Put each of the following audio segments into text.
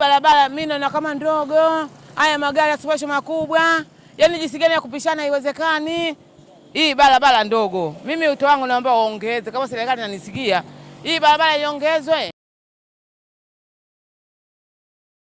Barabara mimi naona kama ndogo, haya magari yasipashe makubwa, yaani jinsi gani ya kupishana haiwezekani. Hii barabara ndogo. Mimi wito wangu naomba waongeze, kama serikali inanisikia, hii barabara iongezwe.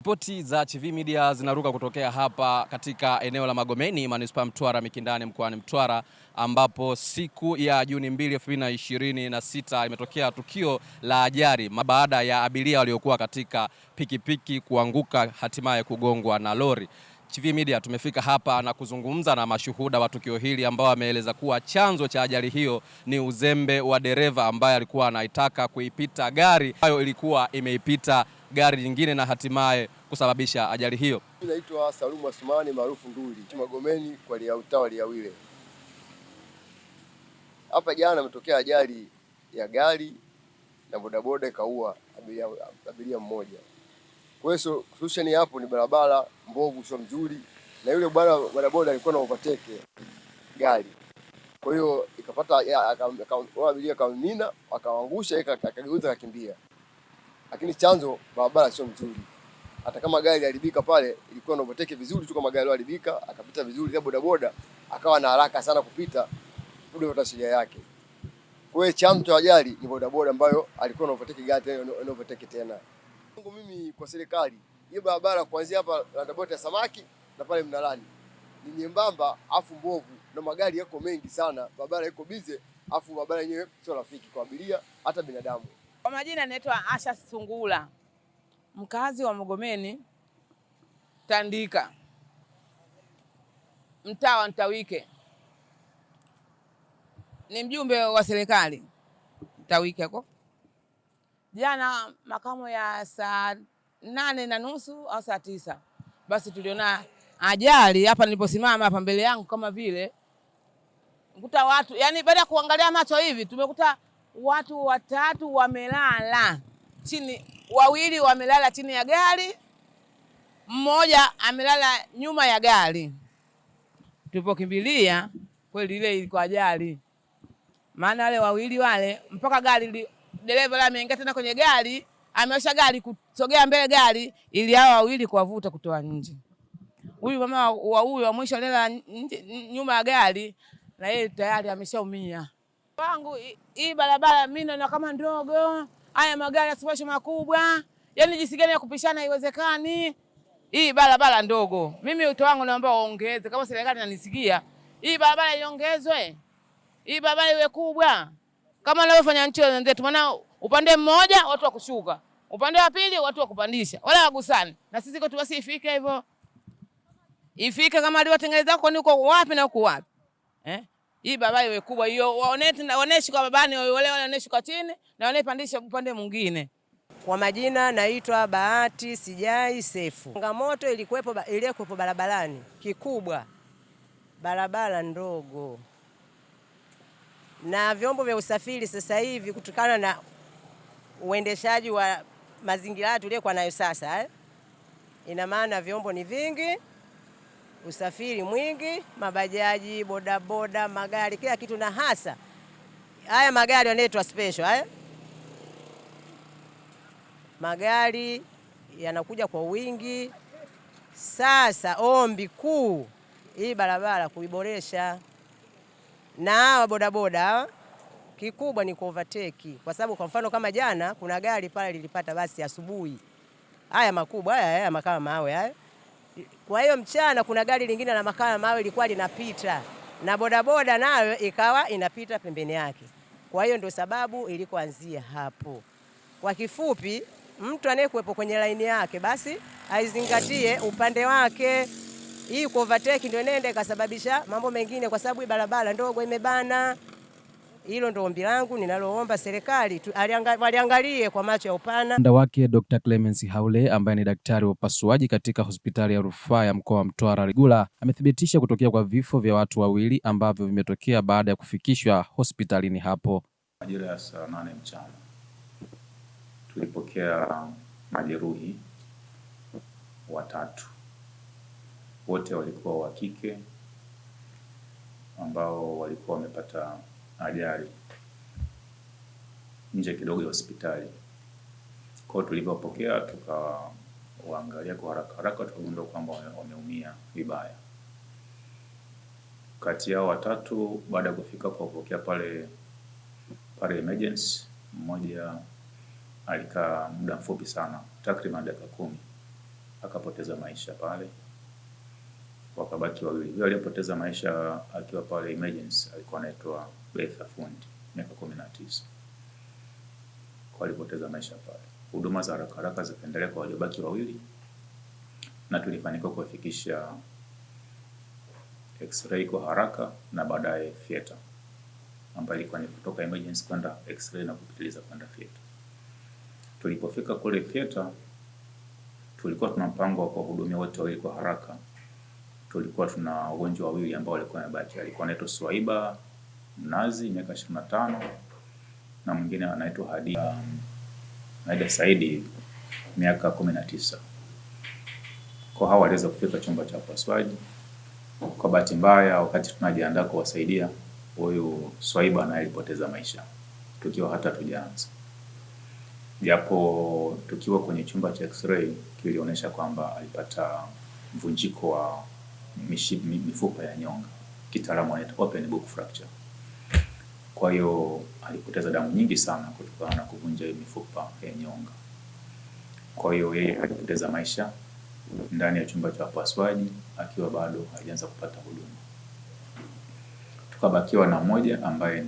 Ripoti za Chivihi Media zinaruka kutokea hapa katika eneo la Magomeni, Manispaa Mtwara Mikindani mkoani Mtwara, ambapo siku ya Juni 2, 2026 imetokea tukio la ajali baada ya abiria waliokuwa katika pikipiki kuanguka hatimaye kugongwa na lori. Chivihi Media tumefika hapa na kuzungumza na mashuhuda wa tukio hili ambao wameeleza kuwa chanzo cha ajali hiyo ni uzembe wa dereva ambaye alikuwa anaitaka kuipita gari ambayo ilikuwa imeipita gari nyingine na hatimaye kusababisha ajali hiyo. Mimi naitwa Salumu Asumani maarufu Nduli, Magomeni kwa utawa Liawile. Hapa jana imetokea ajali ya gari na bodaboda ikaua abiria mmoja. Kwa hiyo solution hapo ni barabara mbovu, sio mzuri, na yule bwana bodaboda alikuwa na overtake gari. Kwa hiyo ikapata abiria kaumina, akaangusha, akageuza akakimbia. Lakini chanzo barabara sio mzuri. Hata kama gari iliharibika pale, ilikuwa na overtake vizuri tu, kama gari iliharibika akapita vizuri, bodaboda akawa na haraka sana kupita kule kwa sheria yake. Kwa hiyo chanzo cha ajali ni bodaboda ambayo alikuwa na overtake gari tena na overtake tena. Mimi kwa serikali, hiyo barabara kuanzia hapa roundabout ya Samaki na pale Mnalani ni nyembamba afu mbovu na magari yako mengi sana, barabara iko bize, afu barabara yenyewe sio rafiki kwa abiria hata binadamu. Kwa majina naitwa Asha Sungula, mkazi wa Magomeni Tandika, mtaa wa Ntawike, ni mjumbe wa serikali Ntawike huko. Jana makamo ya saa 8:30 au saa 9, basi tuliona ajali hapa niliposimama hapa mbele yangu, kama vile nikuta watu, yani baada ya kuangalia macho hivi tumekuta watu 3 wamelala chini, 2 wamelala chini ya gari, mmoja amelala nyuma ya gari. Tulipokimbilia kweli ile ilikuwa ajali, maana wale 2 wale mpaka gari dereva la ameingia tena kwenye gari, ameosha gari kusogea mbele gari ili hao 2 kuwavuta kutoa nje. Huyu mama huyu wa mwisho alela nyuma ya gari na yeye tayari ameshaumia. Wangu hii barabara mimi naona kama ndogo, haya magari yasipashe makubwa, yaani jinsi gani ya kupishana haiwezekani. Hii barabara ndogo. Mimi wito wangu naomba waongeze, kama serikali inanisikia, hii barabara iongezwe. Hii barabara iwe kubwa kama wanavyofanya nchi wenzetu, maana upande mmoja watu wa kushuka, upande wa pili watu wa kupandisha, wala wagusani. Na sisi kwetu basi ifike hivyo, ifike kama alivyotengeneza kwa niko wapi na uko wapi. Hii barabara iwe kubwa, hiyo waoneshe kwa babani, wale waoneshe kwa chini na wanepandisha upande mwingine. Kwa majina naitwa Bahati Sijai Sefu. Changamoto ilikuwepo barabarani, kikubwa barabara ndogo na vyombo vya usafiri. Sasa hivi kutokana na uendeshaji wa mazingira tuliokuwa nayo sasa, ina maana vyombo ni vingi, usafiri mwingi, mabajaji, bodaboda, magari, kila kitu, na hasa haya magari yanaitwa special. Magari yanakuja kwa wingi. Sasa ombi kuu, hii barabara kuiboresha, na hawa bodaboda kikubwa ni overtake, kwa sababu kwa mfano kama jana kuna gari pale lilipata basi asubuhi, haya makubwa haya makaa mawe haya. Kwa hiyo mchana kuna gari lingine la makaa mawe lilikuwa linapita na bodaboda nayo ikawa inapita pembeni yake. Kwa hiyo ndio sababu ilikoanzia hapo. Kwa kifupi, mtu anayekuepo kwenye laini yake basi aizingatie upande wake. Hii overtake ndio inaenda ikasababisha mambo mengine, kwa sababu barabara ndogo imebana. Hilo ndio ombi langu ninaloomba serikali waliangalie kwa macho ya upana. Mda wake Dr. Clemence Haule ambaye ni daktari wa upasuaji katika hospitali ya rufaa ya mkoa wa Mtwara Ligula amethibitisha kutokea kwa vifo vya watu 2 ambavyo vimetokea baada ya kufikishwa hospitalini hapo. Majira ya saa 8 mchana tulipokea majeruhi 3. Wote walikuwa wa kike ambao walikuwa wamepata ajali nje kidogo ya hospitali. Kwa hiyo tulipopokea waangalia kwa haraka haraka, tukagundua kwamba wameumia vibaya. Kati yao watatu, baada ya kufika kuwapokea pale emergency, mmoja alikaa muda mfupi sana, takriban dakika 10, akapoteza maisha pale. Wakabaki wawili. Yule aliyepoteza maisha akiwa pale emergency alikuwa anaitwa Betha Fundi, miaka 19. Kwa alipoteza maisha pale. Huduma za haraka haraka zikaendelea kwa waliobaki wawili, na tulifanikiwa kuwafikisha X-ray kwa haraka na baadaye theater, ambayo ilikuwa ni kutoka emergency kwenda X-ray na kupitiliza kwenda theater. Tulipofika kule theater, tulikuwa tuna mpango wa kuwahudumia wote wawili kwa haraka. Tulikuwa tuna wagonjwa wawili ambao walikuwa wamebaki. Alikuwa anaitwa Swaiba Mnazi, miaka 25, na mwingine anaitwa Haida Saidi, miaka 19. Kwa hao waliweza kufika chumba cha upasuaji. Kwa bahati mbaya, wakati tunajiandaa kuwasaidia, huyu Swaiba naye alipoteza maisha tukiwa hata tujaanza. Japo tukiwa kwenye chumba cha X-ray kilionyesha kwamba alipata mvunjiko wa mifupa ya nyonga, kitaalamu inaitwa open book fracture. Kwa hiyo alipoteza damu nyingi sana kutokana na kuvunja mifupa ya nyonga. Kwa hiyo yeye alipoteza maisha ndani ya chumba cha upasuaji akiwa bado hajaanza kupata huduma. Tukabakiwa na mmoja ambaye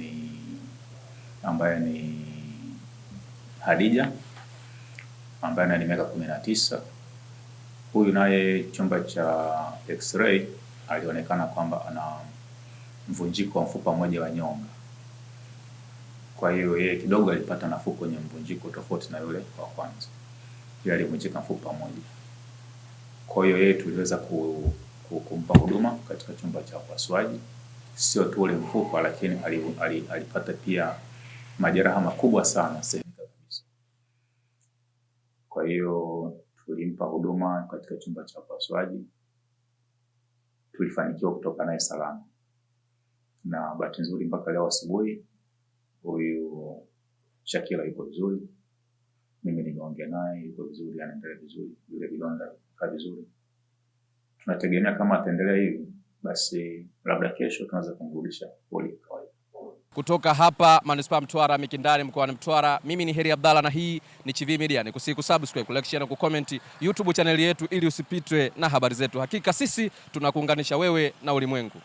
ni Hadija, ambaye ni miaka 19. Huyu naye chumba cha X-ray alionekana kwamba ana mvunjiko wa mfupa mmoja wa nyonga. Kwa hiyo yeye kidogo alipata nafuu kwenye mvunjiko tofauti na yule wa kwanza. Yeye alivunjika mfupa mmoja. Kwa hiyo yeye tuliweza kumpa huduma katika chumba cha upasuaji. Sio tu ule mfupa, lakini alipata pia majeraha makubwa sana sehemu kabisa. Kwa hiyo tulimpa huduma katika chumba cha upasuaji. Tulifanikiwa kutoka naye salama. Na bahati nzuri mpaka leo asubuhi huyu Shakira yuko vizuri. Mimi nimeongea naye, yuko vizuri, anaendelea vizuri, yule vidonda kaa vizuri. Tunategemea kama ataendelea hivi, basi labda kesho tunaweza kumrudisha pole kawaida. Kutoka hapa Manispaa Mtwara Mikindani mkoani Mtwara, mimi ni Heri Abdalla na hii ni Chivihi Media. Nikusihi kusubscribe, like, share na kucomment YouTube channel yetu ili usipitwe na habari zetu. Hakika sisi tunakuunganisha wewe na ulimwengu.